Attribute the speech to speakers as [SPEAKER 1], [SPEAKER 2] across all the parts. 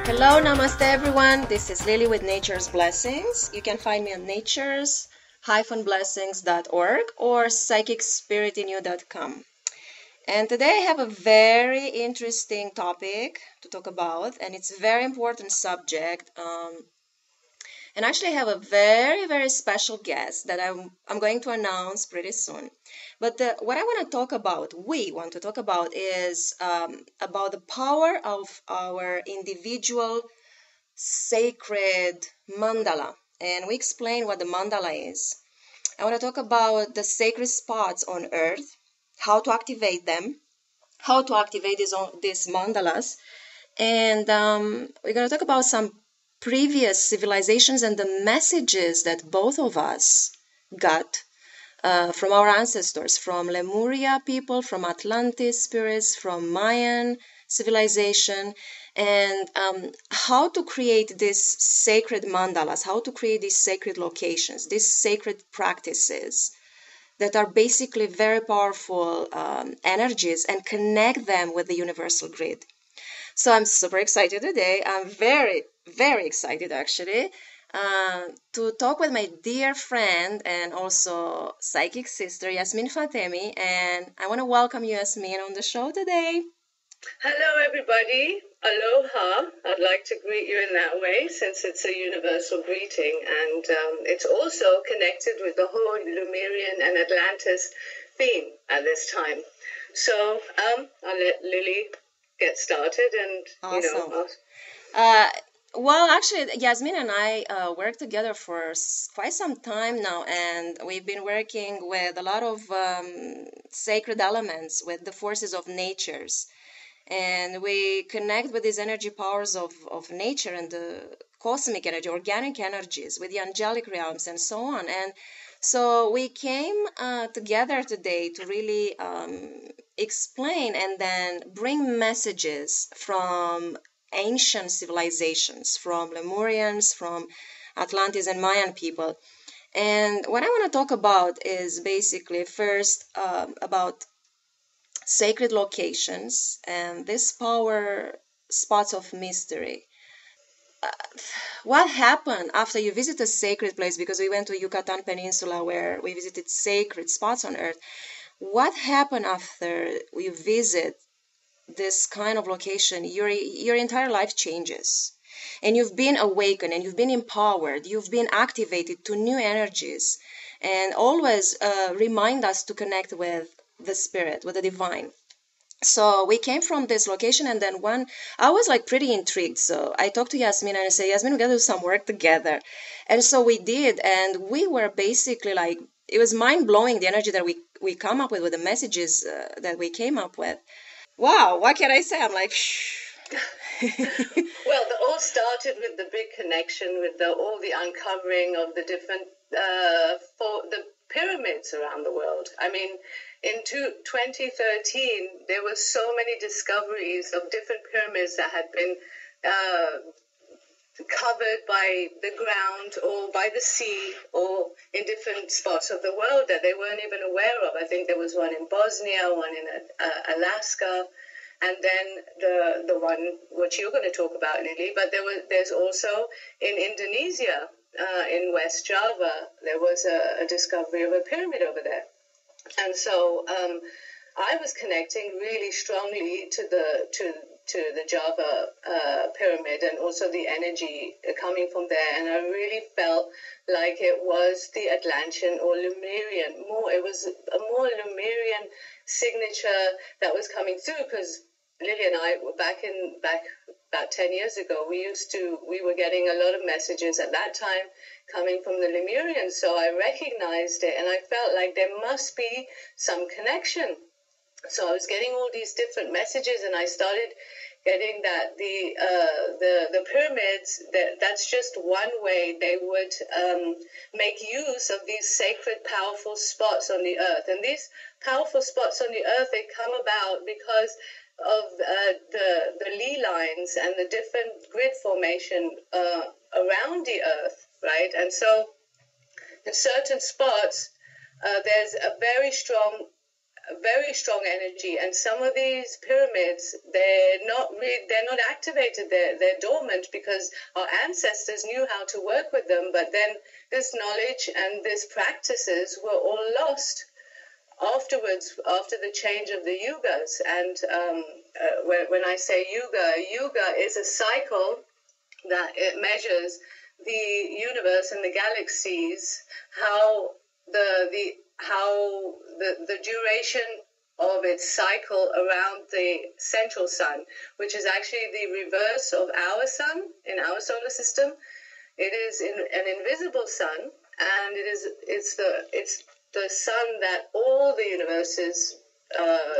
[SPEAKER 1] Hello, namaste everyone. This is Lilly with Nature's Blessings. You can find me on natures-blessings.org or psychicspiritinyou.com. And today I have a very interesting topic to talk about, and it's a very important subject. And actually I have a very, very special guest that I'm going to announce pretty soon. But what I want to talk about, we want to talk about, is about the power of our individual sacred mandala. And we explain what the mandala is. I want to talk about the sacred spots on earth, how to activate them, how to activate these mandalas. And we're going to talk about some previous civilizations and the messages that both of us got from our ancestors, from Lemuria people, from Atlantis spirits, from Mayan civilization, and how to create these sacred mandalas, how to create these sacred locations, these sacred practices that are basically very powerful energies, and connect them with the universal grid. So I'm super excited today. I'm very, very excited actually to talk with my dear friend and also psychic sister, Yasmine Fatemi. And I want to welcome you, Yasmine, on the show today.
[SPEAKER 2] Hello, everybody. Aloha. I'd like to greet you in that way since it's a universal greeting. And it's also connected with the whole Lemurian and Atlantis theme at this time. So I'll let Lily get started and,
[SPEAKER 1] Awesome. Well, actually, Yasmine and I work together for quite some time now, and we've been working with a lot of sacred elements, with the forces of natures. And we connect with these energy powers of nature and the cosmic energy, organic energies, with the angelic realms and so on. And so we came together today to really explain and then bring messages from ancient civilizations, from Lemurians, from Atlantis and Mayan people. And what I want to talk about is basically first about sacred locations and these power spots of mystery. What happened after you visit a sacred place? Because we went to Yucatan Peninsula where we visited sacred spots on earth. What happened after you visit this kind of location? Your entire life changes, and you've been awakened, and you've been empowered, you've been activated to new energies, and always remind us to connect with the spirit, with the divine. So we came from this location, and then I was like pretty intrigued. So I talked to Yasmine and I said, Yasmine, we gotta do some work together. And so we did, and we were basically like, it was mind blowing, the energy that we come up with the messages that we came up with. Wow, what can I say? I'm like,
[SPEAKER 2] Well, it all started with the big connection with all the uncovering of the different for the pyramids around the world. I mean, in 2013, there were so many discoveries of different pyramids that had been covered by the ground or by the sea or in different spots of the world that they weren't even aware of. I think there was one in Bosnia, one in Alaska, and then the one which you're going to talk about, Lily. But there's also in Indonesia, in West Java, there was a discovery of a pyramid over there. And so I was connecting really strongly to the Java pyramid, and also the energy coming from there. And I really felt like it was the Atlantean or Lemurian. It was a more Lemurian signature that was coming through, because Lily and I were back about 10 years ago. We were getting a lot of messages at that time coming from the Lemurian. So I recognized it, and I felt like there must be some connection. So I was getting all these different messages, and I started getting that the pyramids, that's just one way they would make use of these sacred, powerful spots on the earth. And these powerful spots on the earth, they come about because of the ley lines and the different grid formation around the earth, right? And so in certain spots, there's a very strong very strong energy, and some of these pyramids, they're not activated, they're dormant because our ancestors knew how to work with them, but then this knowledge and these practices were all lost afterwards, after the change of the yugas. And when I say yuga is a cycle that it measures the universe and the galaxies, how the duration of its cycle around the central sun, which is actually the reverse of our sun in our solar system. It is an invisible sun, and it's the sun that all the universes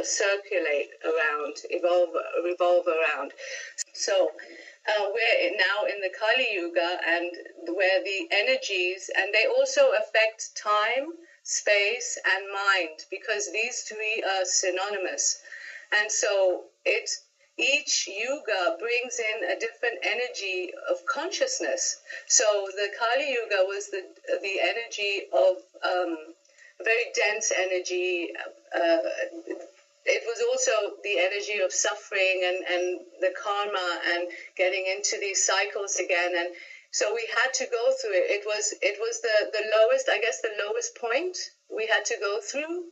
[SPEAKER 2] circulate around, revolve around. So we're now in the Kali Yuga, and where the energies, and they also affect time, space, and mind, because these three are synonymous. And so each yuga brings in a different energy of consciousness. So the Kali Yuga was the energy of very dense energy. It was also the energy of suffering and the karma and getting into these cycles again. And so we had to go through it. It was the lowest, I guess the lowest point we had to go through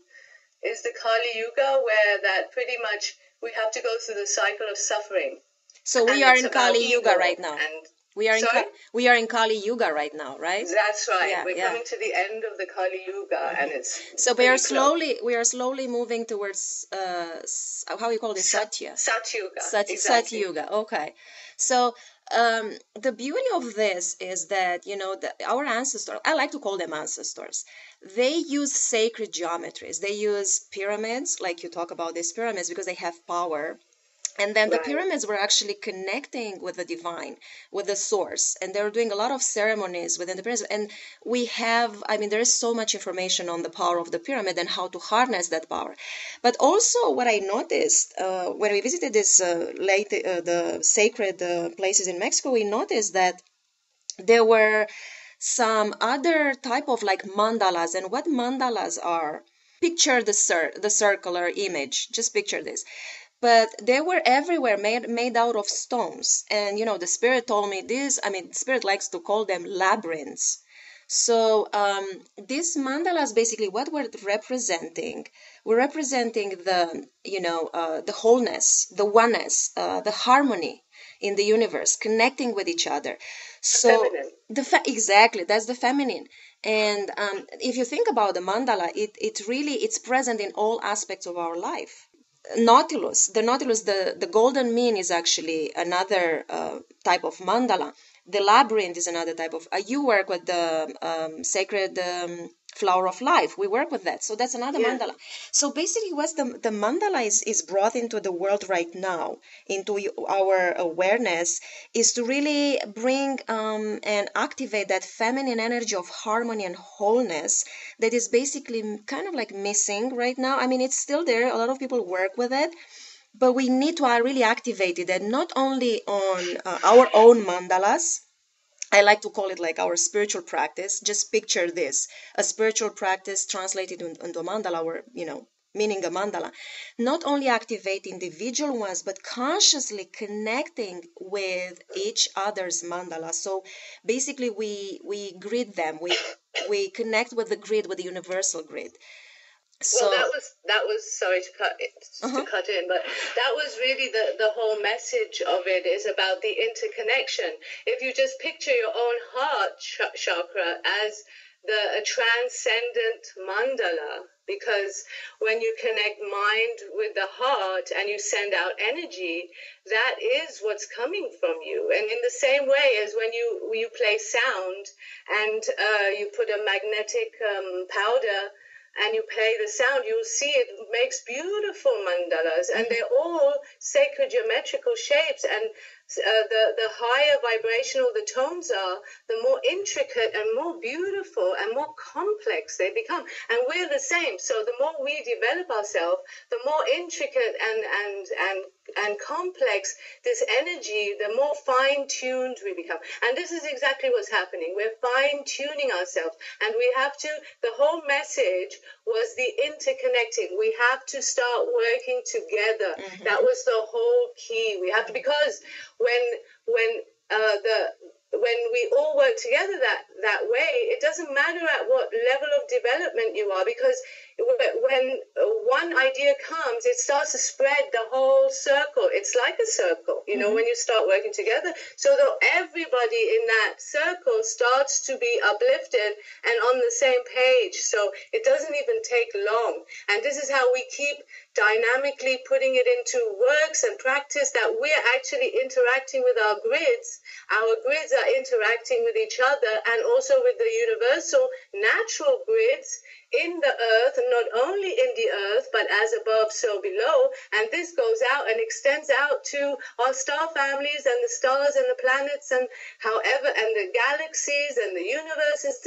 [SPEAKER 2] is the Kali Yuga, where that pretty much we have to go through the cycle of suffering.
[SPEAKER 1] So we are in Kali Yuga right now. We are in Kali Yuga right now, right?
[SPEAKER 2] That's right. Yeah, we're coming to the end of the Kali Yuga, and it's
[SPEAKER 1] so we are slowly moving towards how you call it, Satya.
[SPEAKER 2] Satyuga. Exactly.
[SPEAKER 1] Satyuga. Okay. So the beauty of this is that, you know, our ancestors, I like to call them ancestors, they use sacred geometries. They use pyramids, like you talk about these pyramids, because they have power. And then the pyramids were actually connecting with the divine, with the source. And they were doing a lot of ceremonies within the pyramids. And we have, I mean, there is so much information on the power of the pyramid and how to harness that power. But also what I noticed when we visited this the sacred places in Mexico, we noticed that there were some other type of like mandalas. And what mandalas are, picture the circular image. Just picture this. But they were everywhere, made out of stones. And, you know, the spirit told me this. I mean, the spirit likes to call them labyrinths. So these mandalas, basically what we're representing the, you know, the wholeness, the oneness, the harmony in the universe, connecting with each other. So exactly, that's the feminine. And if you think about the mandala, it's present in all aspects of our life. The Nautilus, the golden mean is actually another type of mandala. The labyrinth is another type of. You work with the sacred flower of life. We work with that, so that's another mandala. So basically, what the mandala is brought into the world right now, into our awareness, is to really bring and activate that feminine energy of harmony and wholeness that is basically kind of like missing right now. I mean, it's still there. A lot of people work with it, but we need to really activate it, and not only on our own mandalas. I like to call it like our spiritual practice. Just picture this, a spiritual practice translated into a mandala, or, you know, meaning a mandala. Not only activate individual ones, but consciously connecting with each other's mandala. So basically we grid them. We connect with the grid, with the universal grid.
[SPEAKER 2] So well, that was sorry to cut in, but that was really the whole message of it, is about the interconnection. If you just picture your own heart chakra as a transcendent mandala, because when you connect mind with the heart and you send out energy, that is what's coming from you. And in the same way as when you play sound and you put a magnetic powder and you play the sound, you'll see it makes beautiful mandalas, and they're all sacred geometrical shapes. And the higher vibrational the tones are, the more intricate and more beautiful and more complex they become. And we're the same. So the more we develop ourselves, the more intricate and complex this energy, the more fine-tuned we become. And this is exactly what's happening. We're fine-tuning ourselves, and we have to, the whole message was the interconnecting. We have to start working together. That was the whole key. We have to, because when we all work together that way, it doesn't matter at what level of development you are, because when one idea comes, it starts to spread the whole circle. It's like a circle, when you start working together. So that everybody in that circle starts to be uplifted and on the same page. So it doesn't even take long. And this is how we keep dynamically putting it into works and practice, that we're actually interacting with our grids. Our grids are interacting with each other and also with the universal natural grids in the earth, and not only in the earth, but as above, so below. And this goes out and extends out to our star families and the stars and the planets and however, and the galaxies and the universes.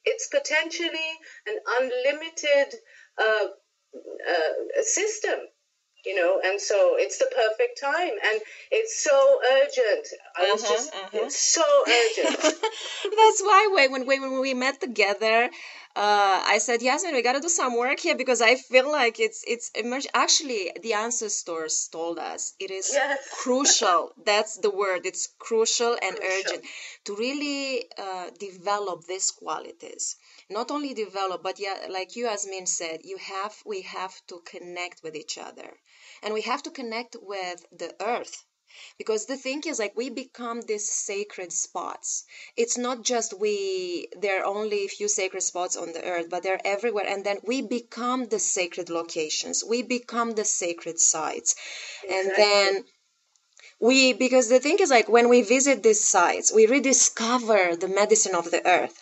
[SPEAKER 2] It's potentially an unlimited system, and so it's the perfect time, and it's so urgent. It's so urgent.
[SPEAKER 1] That's why when we met together, I said, Yasmin, we got to do some work here, because I feel like it's emerging. Actually, the ancestors told us it is crucial. That's the word. It's crucial and urgent to really develop these qualities. Not only develop, but like you, Yasmin, said, we have to connect with each other, and we have to connect with the earth. Because the thing is, like, we become these sacred spots. It's not just there are only a few sacred spots on the earth, but they're everywhere. And then we become the sacred locations. We become the sacred sites. Exactly. And then because the thing is, like, when we visit these sites, we rediscover the medicine of the earth.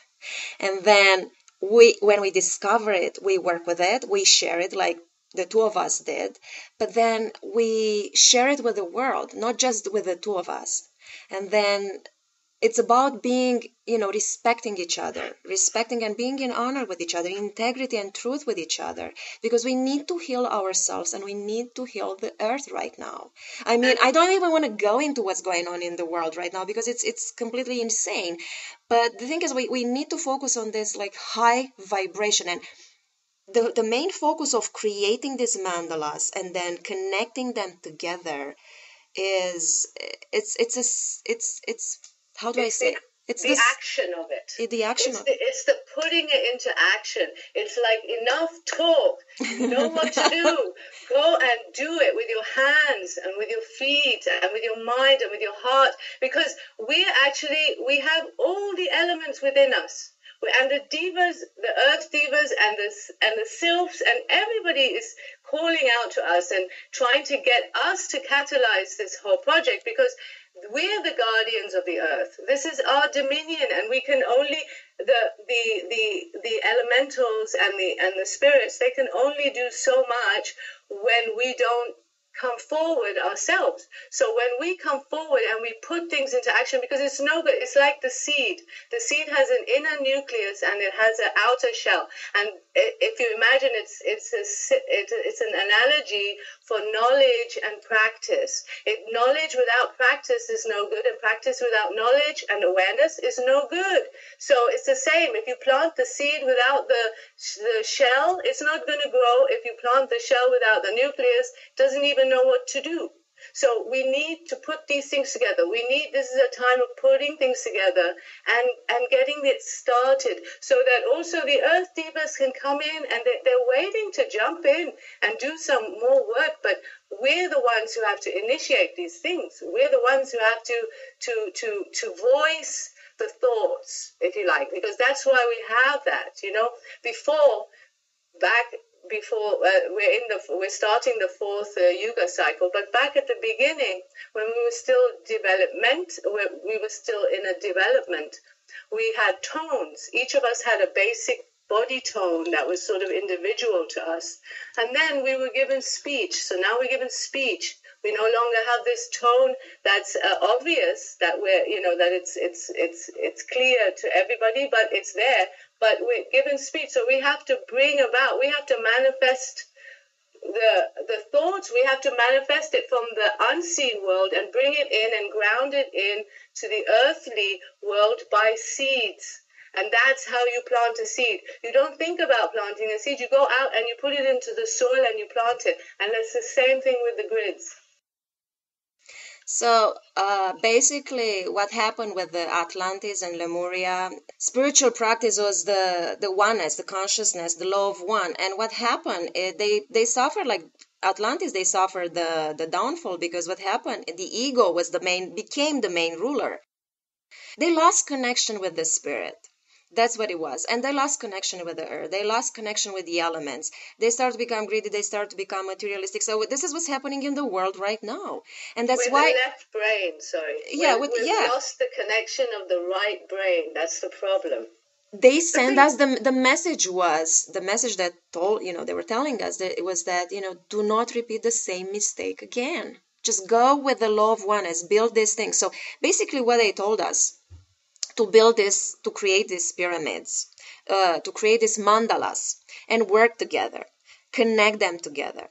[SPEAKER 1] And then when we discover it, we work with it, we share it, like the two of us did, but then we share it with the world, not just with the two of us. And then it's about being, respecting each other, respecting and being in honor with each other, integrity and truth with each other, because we need to heal ourselves and we need to heal the earth right now. I mean, I don't even want to go into what's going on in the world right now, because it's completely insane. But the thing is, we need to focus on this, like, high vibration. And the main focus of creating these mandalas and then connecting them together is it's how do I say? It's
[SPEAKER 2] the action of it.
[SPEAKER 1] The action
[SPEAKER 2] it's the putting it into action. It's like, enough talk. You know what to do. Go and do it with your hands and with your feet and with your mind and with your heart, because we have all the elements within us. And the divas, the earth divas and the sylphs, and everybody is calling out to us and trying to get us to catalyze this whole project, because we're the guardians of the earth. This is our dominion, and we can only, the elementals and the spirits, they can only do so much when we don't come forward ourselves. So when we come forward and we put things into action, because it's no good, it's like the seed. The seed has an inner nucleus and it has an outer shell. And if you imagine, it's an analogy for knowledge and practice. Knowledge without practice is no good, and practice without knowledge and awareness is no good. So it's the same. If you plant the seed without the shell, it's not going to grow. If you plant the shell without the nucleus, it doesn't even know what to do. So we need to put these things together. This is a time of putting things together and getting it started, so that also the earth divas can come in, and they're waiting to jump in and do some more work. But we're the ones who have to initiate these things. We're the ones who have to voice the thoughts, if you like, because that's why we have that. Before we're starting the fourth Yuga cycle, but back at the beginning, when we were still we were still in a development. We had tones. Each of us had a basic body tone that was sort of individual to us, and then we were given speech. So now we're given speech. We no longer have this tone that's obvious, that that it's clear to everybody, but it's there. But we're given speech, so we have to manifest the thoughts, we have to manifest it from the unseen world and bring it in and ground it in to the earthly world by seeds. And that's how you plant a seed. You don't think about planting a seed. You go out and you put it into the soil and you plant it. And it's the same thing with the grids.
[SPEAKER 1] So basically, what happened with the Atlantis and Lemuria, spiritual practice was the oneness, the consciousness, the law of one. And what happened, they suffered like Atlantis. They suffered the downfall because what happened, the ego became the main ruler. They lost connection with the spirit. That's what it was. And they lost connection with the earth. They lost connection with the elements. They start to become greedy. They start to become materialistic. So this is what's happening in the world right now. And that's
[SPEAKER 2] with
[SPEAKER 1] why...
[SPEAKER 2] the left brain, sorry.
[SPEAKER 1] Yeah,
[SPEAKER 2] we've lost the connection of the right brain. That's the problem.
[SPEAKER 1] They sent us the message that told, they were telling us that it was that, do not repeat the same mistake again. Just go with the law of oneness, build this thing. So basically what they told us, to build this, to create these pyramids, to create these mandalas and work together, connect them together.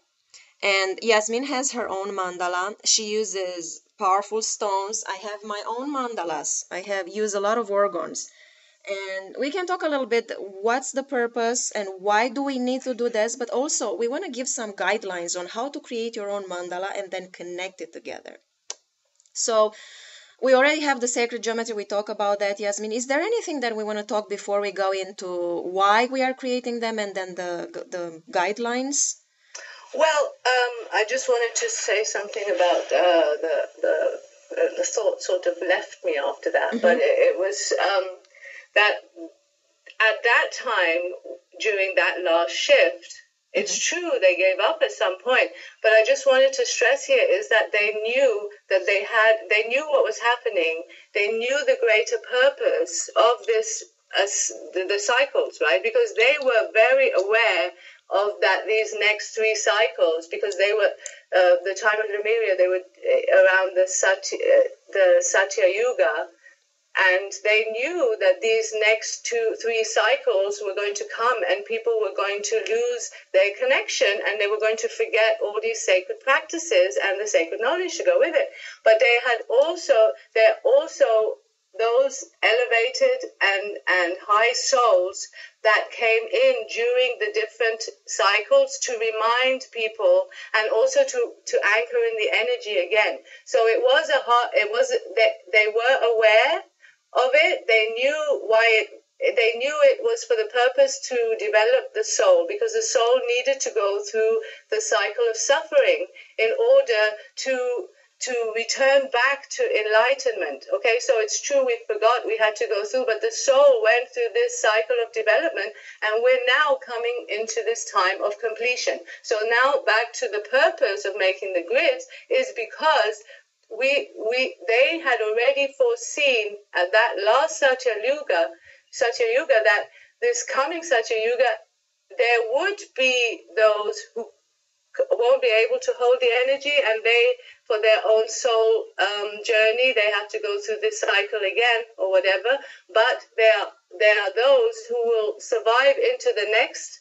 [SPEAKER 1] And Yasmine has her own mandala. She uses powerful stones. I have my own mandalas. I have used a lot of organs. And we can talk a little bit what's the purpose and why do we need to do this, but also we want to give some guidelines on how to create your own mandala and then connect it together. So we already have the sacred geometry. We talk about that, Yasmine. Is there anything that we want to talk before we go into why we are creating them and then the guidelines?
[SPEAKER 2] Well, I just wanted to say something about the thought sort of left me after that, but it was that at that time during that last shift, it's true they gave up at some point, but I just wanted to stress here is that they knew that they knew what was happening. They knew the greater purpose of this, the cycles, right? Because they were very aware of that these next 3 cycles, because they were the time of Lemuria, they were around the Satya Yuga. And they knew that these next 2-3 cycles were going to come and people were going to lose their connection and they were going to forget all these sacred practices and the sacred knowledge to go with it. But they're also those elevated and high souls that came in during the different cycles to remind people and also to anchor in the energy again. So they were aware of it. They knew they knew it was for the purpose to develop the soul, because the soul needed to go through the cycle of suffering in order to return back to enlightenment. Okay, so it's true we forgot we had to go through, but the soul went through this cycle of development and we're now coming into this time of completion. So now back to the purpose of making the grids is because they had already foreseen at that last Satya Yuga that this coming Satya Yuga, there would be those who won't be able to hold the energy, and they, for their own soul journey, they have to go through this cycle again or whatever. But there are those who will survive into the next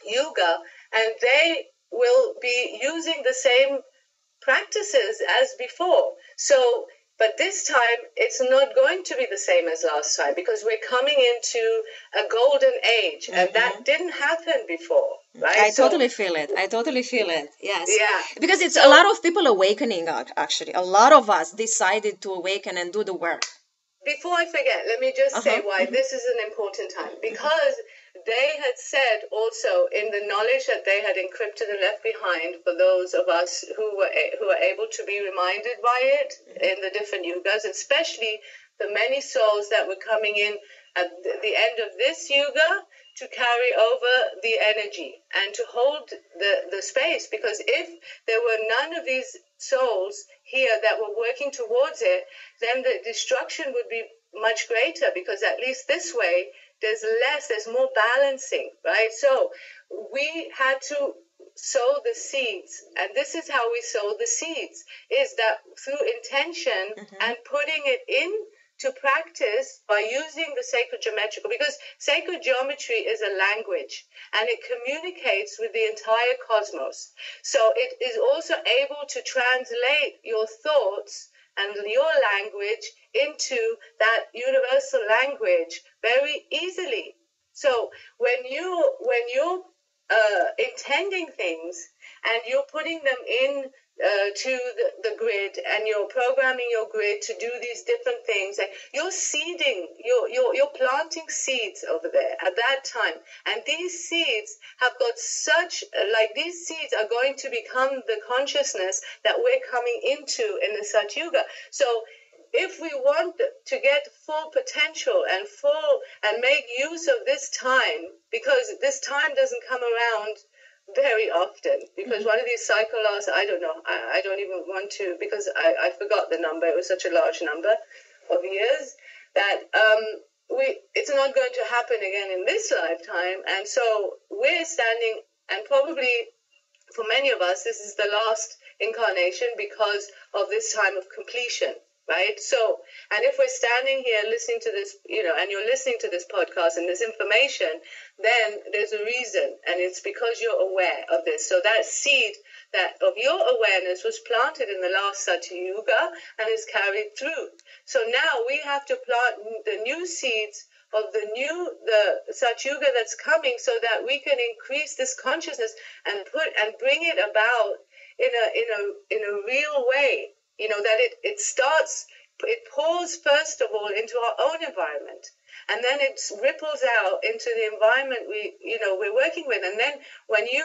[SPEAKER 2] Yuga, and they will be using the same practices as before. So, but this time it's not going to be the same as last time, because we're coming into a golden age, and that didn't happen before, right?
[SPEAKER 1] I totally feel it. Yes.
[SPEAKER 2] Yeah.
[SPEAKER 1] Because it's a lot of people awakening, actually. A lot of us decided to awaken and do the work.
[SPEAKER 2] Before I forget, let me just say why this is an important time. Because they had said also in the knowledge that they had encrypted and left behind for those of us who were able to be reminded by it in the different yugas, especially the many souls that were coming in at the end of this yuga to carry over the energy and to hold the space. Because if there were none of these souls here that were working towards it, then the destruction would be much greater, because at least this way there's more balancing, right? So we had to sow the seeds, and this is how we sow the seeds, is that through intention and putting it in to practice by using the sacred geometrical, because sacred geometry is a language and it communicates with the entire cosmos. So it is also able to translate your thoughts and your language into that universal language very easily. So when you're intending things and you're putting them in to the grid, and you're programming your grid to do these different things, and you're seeding, you're planting seeds over there at that time, and these seeds have got such, like, these seeds are going to become the consciousness that we're coming into in the Sat Yuga. So if we want to get full potential and make use of this time, because this time doesn't come around very often, because one of these cycle lasts, I don't know, I don't even want to, because I forgot the number, it was such a large number of years, that it's not going to happen again in this lifetime. And so we're standing, and probably for many of us this is the last incarnation because of this time of completion. Right? So, and if we're standing here listening to this, and you're listening to this podcast and this information, then there's a reason, and it's because you're aware of this. So that seed that of your awareness was planted in the last Sat Yuga and is carried through. So now we have to plant the new seeds of the Sat Yuga that's coming, so that we can increase this consciousness and bring it about in a real way. That it pours first of all into our own environment, and then it ripples out into the environment we're working with. And then when you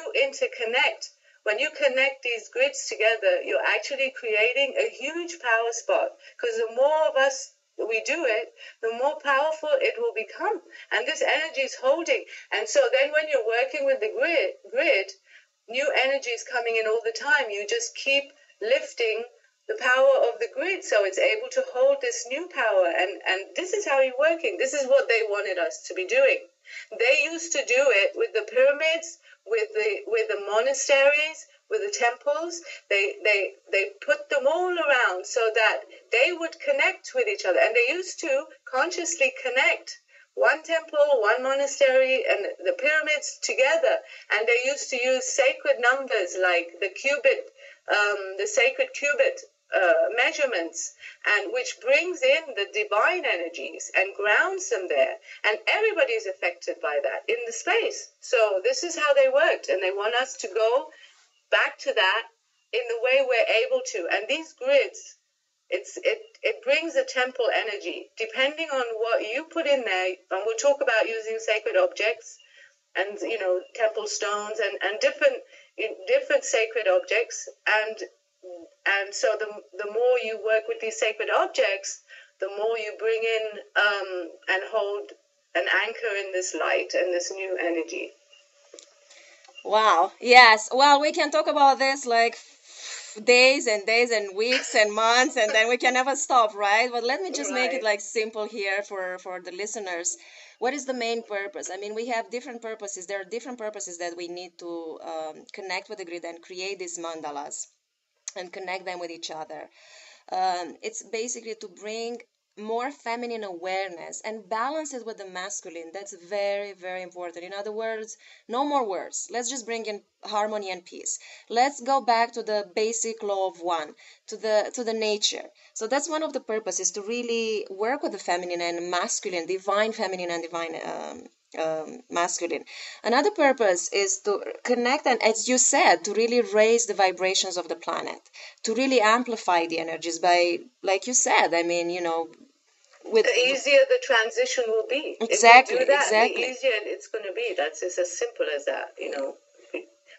[SPEAKER 2] connect these grids together, you're actually creating a huge power spot, because the more of us we do it, the more powerful it will become, and this energy is holding. And so then when you're working with the grid, new energy is coming in all the time. You just keep lifting the power of the grid, so it's able to hold this new power, and this is how you're working. This is what they wanted us to be doing. They used to do it with the pyramids, with the monasteries, with the temples. They put them all around so that they would connect with each other, and they used to consciously connect one temple, one monastery, and the pyramids together. And they used to use sacred numbers like the cubit, the sacred cubit measurements, and which brings in the divine energies and grounds them there, and everybody's affected by that in the space. So this is how they worked, and they want us to go back to that in the way we're able to. And these grids, it brings the temple energy depending on what you put in there. And we'll talk about using sacred objects and temple stones and different sacred objects, and so the more you work with these sacred objects, the more you bring in and hold an anchor in this light and this new energy.
[SPEAKER 1] Wow. Yes. Well, we can talk about this like days and days and weeks and months, and then we can never stop, right? But let me just make it like simple here for the listeners. What is the main purpose? I mean, we have different purposes. There are different purposes that we need to connect with the grid and create these mandalas and connect them with each other. It's basically to bring more feminine awareness and balance it with the masculine. That's very, very important. In other words, no more words. Let's just bring in harmony and peace. Let's go back to the basic law of one, to the nature. So that's one of the purposes, to really work with the feminine and masculine, divine feminine and divine masculine. Another purpose is to connect, and as you said, to really raise the vibrations of the planet, to really amplify the energies by, like you said, I mean, with
[SPEAKER 2] the easier the transition will be.
[SPEAKER 1] Exactly,
[SPEAKER 2] if we do that,
[SPEAKER 1] exactly.
[SPEAKER 2] The easier it's going to be. That's just as simple as that,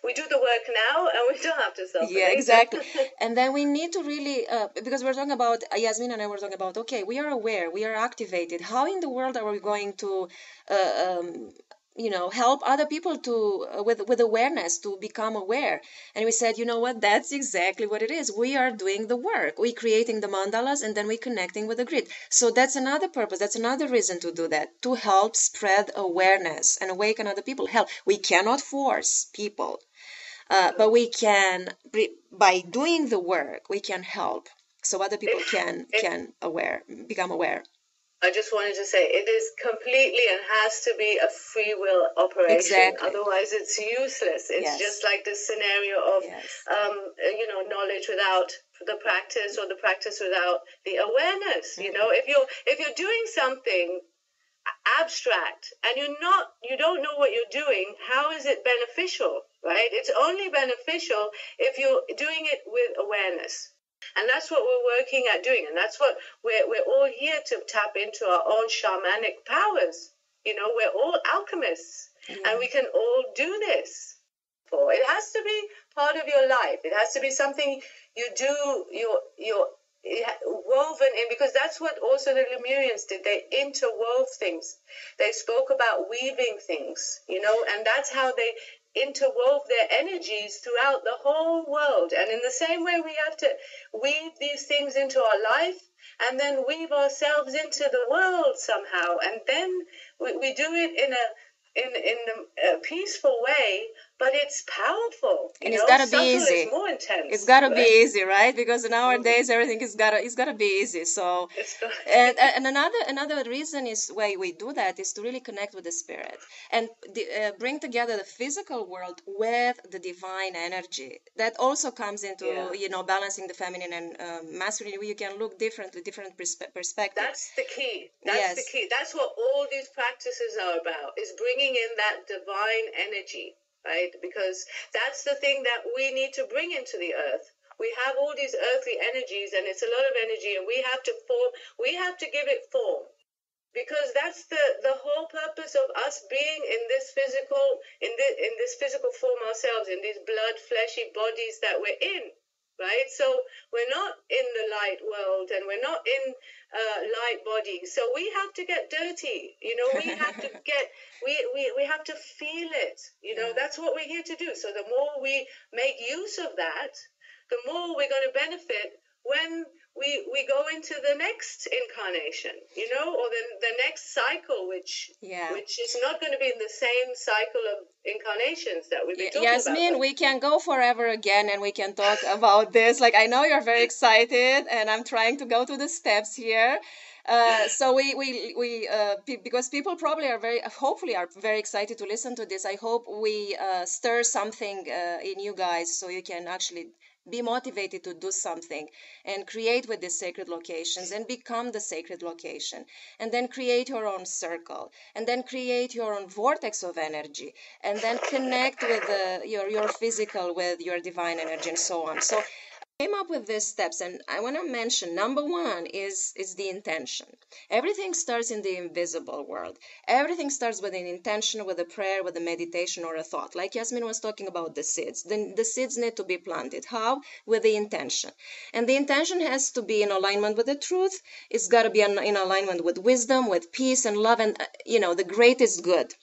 [SPEAKER 2] We do the work now, and we don't have to suffer.
[SPEAKER 1] Yeah, exactly. And then we need to really, because we're talking about, Yasmine and I were talking about, okay, we are aware, we are activated. How in the world are we going to, help other people to with awareness to become aware? And we said, you know what, that's exactly what it is. We are doing the work. We're creating the mandalas, and then we're connecting with the grid. So that's another purpose. That's another reason to do that, to help spread awareness and awaken other people. Hell, we cannot force people. But we can, by doing the work, we can help, so other people can become aware.
[SPEAKER 2] I just wanted to say it is completely and has to be a free will operation.
[SPEAKER 1] Exactly.
[SPEAKER 2] Otherwise, it's useless. It's
[SPEAKER 1] Yes.
[SPEAKER 2] just like this scenario of,
[SPEAKER 1] Yes.
[SPEAKER 2] knowledge without the practice, or the practice without the awareness. You know, if you're doing something abstract and you don't know what you're doing, how is it beneficial, right? It's only beneficial if you're doing it with awareness. And that's what we're working at doing. And that's what we're all here to tap into our own shamanic powers. You know, we're all alchemists, and we can all do this. It has to be part of your life. It has to be something you do, you're woven in, because that's what also the Lemurians did. They interwove things. They spoke about weaving things, and that's how they interwove their energies throughout the whole world. And in the same way, we have to weave these things into our life, and then weave ourselves into the world somehow. And then we do it in a peaceful way, but it's powerful.
[SPEAKER 1] And it's gotta be
[SPEAKER 2] Subtle
[SPEAKER 1] easy.
[SPEAKER 2] is more intense.
[SPEAKER 1] It's gotta be easy, right? Because nowadays everything it's gotta be easy. So, and another reason is why we do that is to really connect with the spirit and bring together the physical world with the divine energy. That also comes into balancing the feminine and masculine. You can look differently, different perspectives.
[SPEAKER 2] That's the key. That's the key. That's what all these practices are about, is bringing in that divine energy, right? Because that's the thing that we need to bring into the earth. We have all these earthly energies, and it's a lot of energy, and we have to give it form. Because that's the whole purpose of us being in this physical form ourselves, in these blood, fleshy bodies that we're in. Right? So we're not in the light world, and we're not in light bodies. So we have to get dirty. We have to we have to feel it. That's what we're here to do. So the more we make use of that, the more we're going to benefit when we go into the next incarnation, or the next cycle, which is not going to be in the same cycle of incarnations that we've been talking about.
[SPEAKER 1] Yasmine, we can go forever again, and we can talk about this. Like, I know you're very excited, and I'm trying to go through the steps here. So we because people probably hopefully are very excited to listen to this. I hope we stir something in you guys, so you can actually be motivated to do something and create with these sacred locations and become the sacred location, and then create your own circle, and then create your own vortex of energy, and then connect with your physical with your divine energy, and so on. So I came up with these steps, and I want to mention number one is the intention. Everything starts in the invisible world. Everything starts with an intention, with a prayer, with a meditation, or a thought. Like Yasmine was talking about the seeds. Then the seeds need to be planted. How? With the intention. And the intention has to be in alignment with the truth. It's got to be in alignment with wisdom, with peace and love, and the greatest good.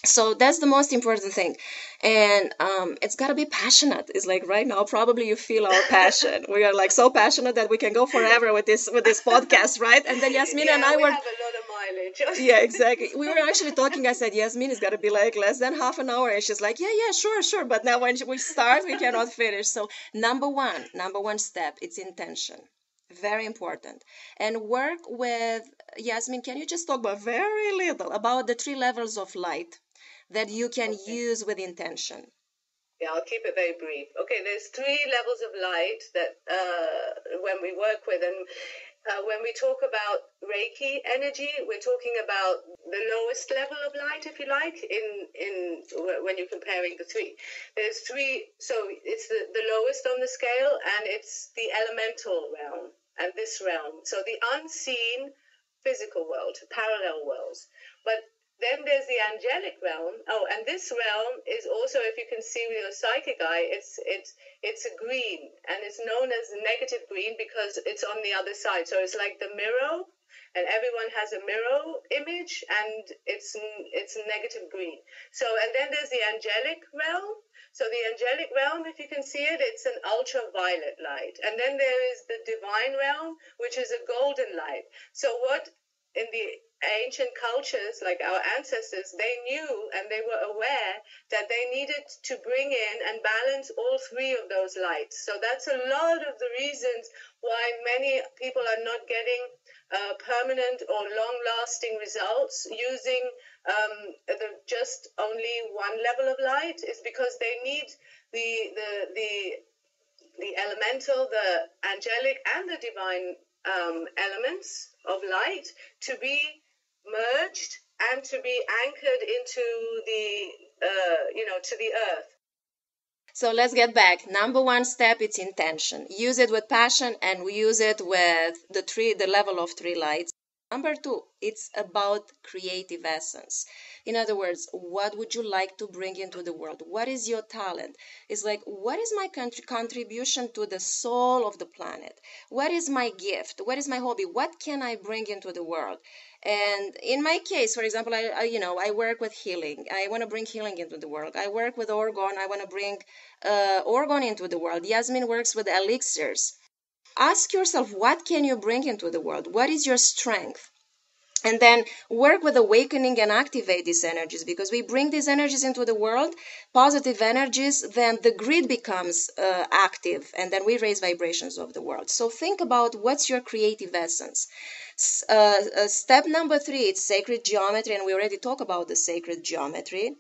[SPEAKER 1] So that's the most important thing. And it's got to be passionate. It's like right now, probably you feel our passion. We are like so passionate that we can go forever with this podcast, right? And then Yasmine and I
[SPEAKER 2] we have a lot of mileage.
[SPEAKER 1] Yeah, exactly. We were actually talking. I said, Yasmine, it's got to be like less than half an hour. And she's like, yeah, sure. But now when we start, we cannot finish. So number one step, it's intention. Very important. And work with, Yasmine, can you just talk about very little about the 3 levels of light that you can use with intention?
[SPEAKER 2] Yeah, I'll keep it very brief. Okay, there's 3 levels of light that when we work with, and when we talk about Reiki energy, we're talking about the lowest level of light, if you like, in when you're comparing the 3. There's 3, so it's the lowest on the scale, and it's the elemental realm and this realm. So the unseen physical world, parallel worlds. But then there's the angelic realm. Oh, and this realm is also, if you can see with your psychic eye, it's a green, and it's known as negative green because it's on the other side. So it's like the mirror, and everyone has a mirror image, and it's negative green. So, and then there's the angelic realm. So the angelic realm, if you can see it, it's an ultraviolet light. And then there is the divine realm, which is a golden light. So what in the ancient cultures, like our ancestors, they knew and they were aware that they needed to bring in and balance all three of those lights. So that's a lot of the reasons why many people are not getting permanent or long-lasting results using just only one level of light, is because they need the elemental, the angelic, and the divine elements of light to be merged and to be anchored into the to the earth.
[SPEAKER 1] So let's get back. Number one step, it's intention. Use it with passion, and we use it with the level of three lights. Number two, it's about creative essence. In other words, what would you like to bring into the world? What is your talent? It's like, what is my contribution to the soul of the planet? What is my gift? What is my hobby? What can I bring into the world? And in my case, for example, I work with healing. I want to bring healing into the world. I work with orgone. I want to bring orgone into the world. Yasmine works with elixirs. Ask yourself, what can you bring into the world? What is your strength? And then work with awakening and activate these energies, because we bring these energies into the world, positive energies, then the grid becomes active, and then we raise vibrations of the world. So think about what's your creative essence. Step number three, it's sacred geometry, and we already talked about the sacred geometry.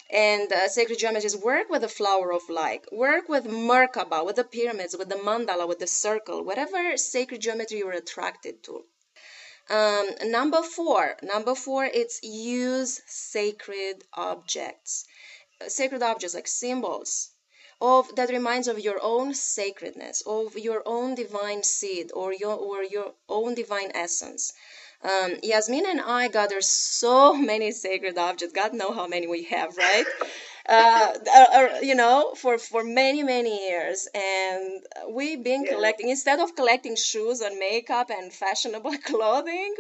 [SPEAKER 1] And sacred geometries work with the flower of light, work with Merkaba, with the pyramids, with the mandala, with the circle, whatever sacred geometry you're attracted to. Number four, it's use sacred objects. Sacred objects like symbols that reminds of your own sacredness, of your own divine seed, or your own divine essence. Yasmine and I gather so many sacred objects. God knows how many we have, right? For many years, and we've been collecting. Instead of collecting shoes and makeup and fashionable clothing,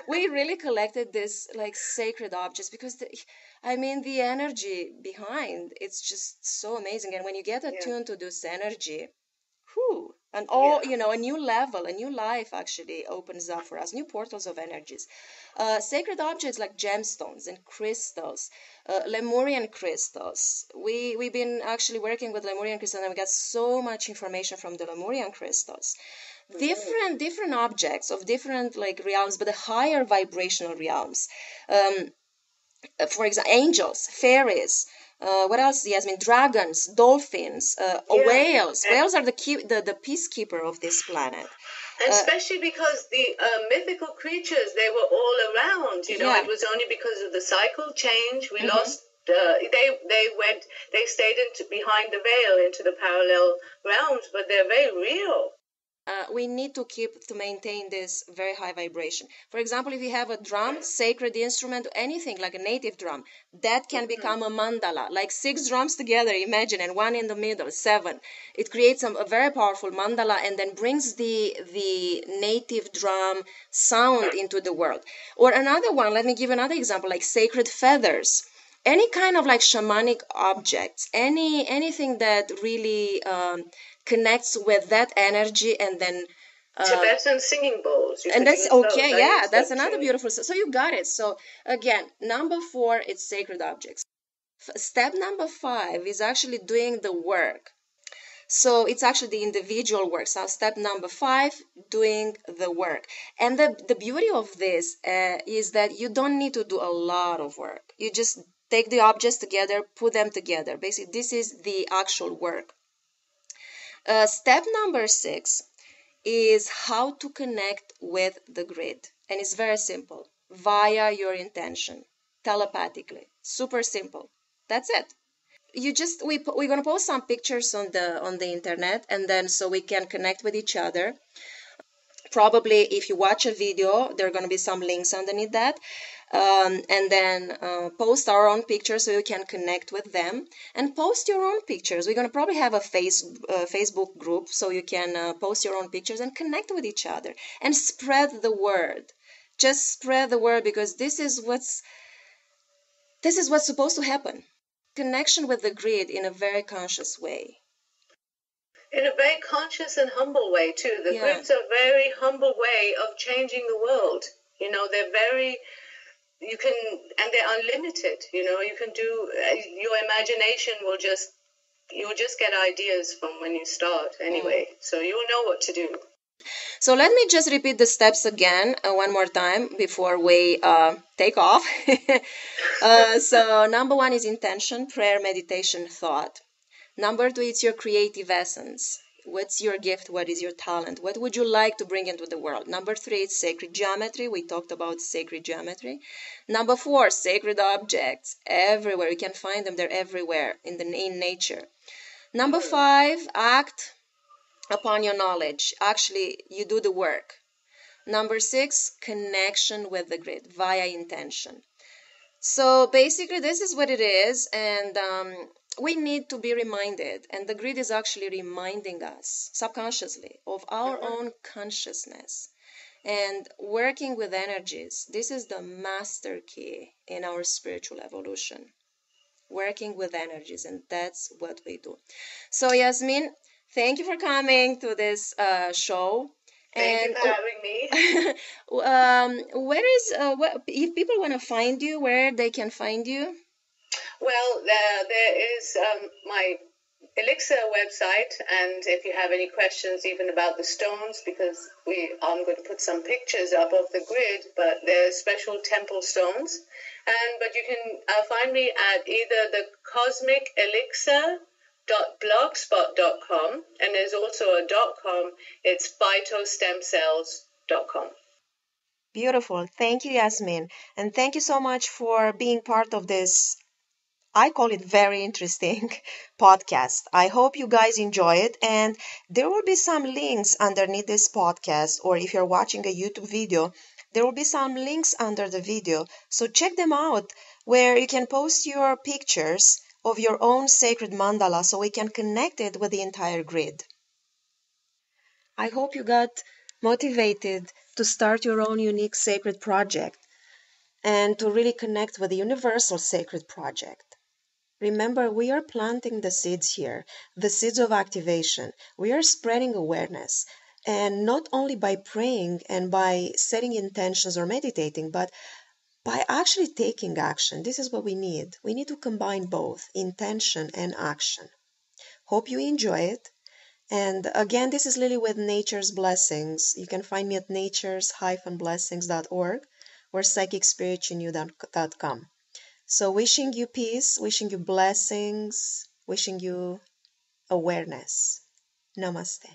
[SPEAKER 1] we really collected this like sacred objects, because the energy behind it's just so amazing. And when you get attuned to this energy, and a new level, a new life actually opens up for us, new portals of energies. Sacred objects like gemstones and crystals, Lemurian crystals. We've been actually working with Lemurian crystals, and we got so much information from the Lemurian crystals. Different objects of different like realms, but the higher vibrational realms. For example, angels, fairies. What else, Yasmine? Dragons, dolphins, whales. Whales are the peacekeeper of this planet.
[SPEAKER 2] And especially because the mythical creatures, they were all around. It was only because of the cycle change we lost. They stayed behind the veil into the parallel realms, but they're very real.
[SPEAKER 1] We need to maintain this very high vibration. For example, if you have a drum, sacred instrument, anything like a native drum, that can become a mandala, like 6 drums together, imagine, and 1 in the middle, 7. It creates a very powerful mandala, and then brings the native drum sound into the world. Or another one, let me give another example, like sacred feathers. Any kind of like shamanic objects, anything that really connects with that energy, and then
[SPEAKER 2] Tibetan singing bowls.
[SPEAKER 1] And that's okay, that's another beautiful. So you got it. So again, number 4, it's sacred objects. Step number 5 is actually doing the work. So it's actually the individual work. So step number 5, doing the work. And the beauty of this is that you don't need to do a lot of work. You just take the objects together, put them together. Basically, this is the actual work. Step number 6 is how to connect with the grid. And it's very simple. Via your intention. Telepathically. Super simple. That's it. We're gonna post some pictures on the internet, and then so we can connect with each other. Probably if you watch a video, there are going to be some links underneath that. And then post our own pictures so you can connect with them. And post your own pictures. We're going to probably have a Facebook group so you can post your own pictures and connect with each other. And spread the word. Just spread the word, because this is what's supposed to happen. Connection with the grid in a very conscious way.
[SPEAKER 2] In a very conscious and humble way, too. The grid's a very humble way of changing the world. They're very, you can, and they're unlimited. You can do, your imagination you'll just get ideas from when you start anyway. So you'll know what to do.
[SPEAKER 1] So let me just repeat the steps again one more time before we take off. So number 1 is intention, prayer, meditation, thought. Number 2, it's your creative essence. What's your gift? What is your talent? What would you like to bring into the world? Number 3, it's sacred geometry. We talked about sacred geometry. Number 4, sacred objects. Everywhere. You can find them. They're everywhere in nature. Number 5, act upon your knowledge. Actually, you do the work. Number 6, connection with the grid via intention. So basically, this is what it is, and we need to be reminded, and the grid is actually reminding us subconsciously of our own consciousness and working with energies. This is the master key in our spiritual evolution, working with energies, and that's what we do. So Yasmine, thank you for coming to this show.
[SPEAKER 2] Thank you for having me.
[SPEAKER 1] If people want to find you, where they can find you?
[SPEAKER 2] Well, there is my Elixir website, and if you have any questions even about the stones, because I'm going to put some pictures up of the grid, but there's special temple stones, but you can find me at either the Cosmic Elixir .blogspot.com, and there's also a .com. It's phytostemcells.com.
[SPEAKER 1] Beautiful. Thank you, Yasmine. And thank you so much for being part of this, I call it very interesting podcast. I hope you guys enjoy it. And there will be some links underneath this podcast, or if you're watching a YouTube video, there will be some links under the video. So check them out, where you can post your pictures of your own sacred mandala so we can connect it with the entire grid. I hope you got motivated to start your own unique sacred project and to really connect with the universal sacred project. Remember, we are planting the seeds here, the seeds of activation. We are spreading awareness, and not only by praying and by setting intentions or meditating, but by actually taking action. This is what we need. We need to combine both intention and action. Hope you enjoy it. And again, this is Lilly with Nature's Blessings. You can find me at natures-blessings.org or psychicspiritualnew.com. So wishing you peace, wishing you blessings, wishing you awareness. Namaste.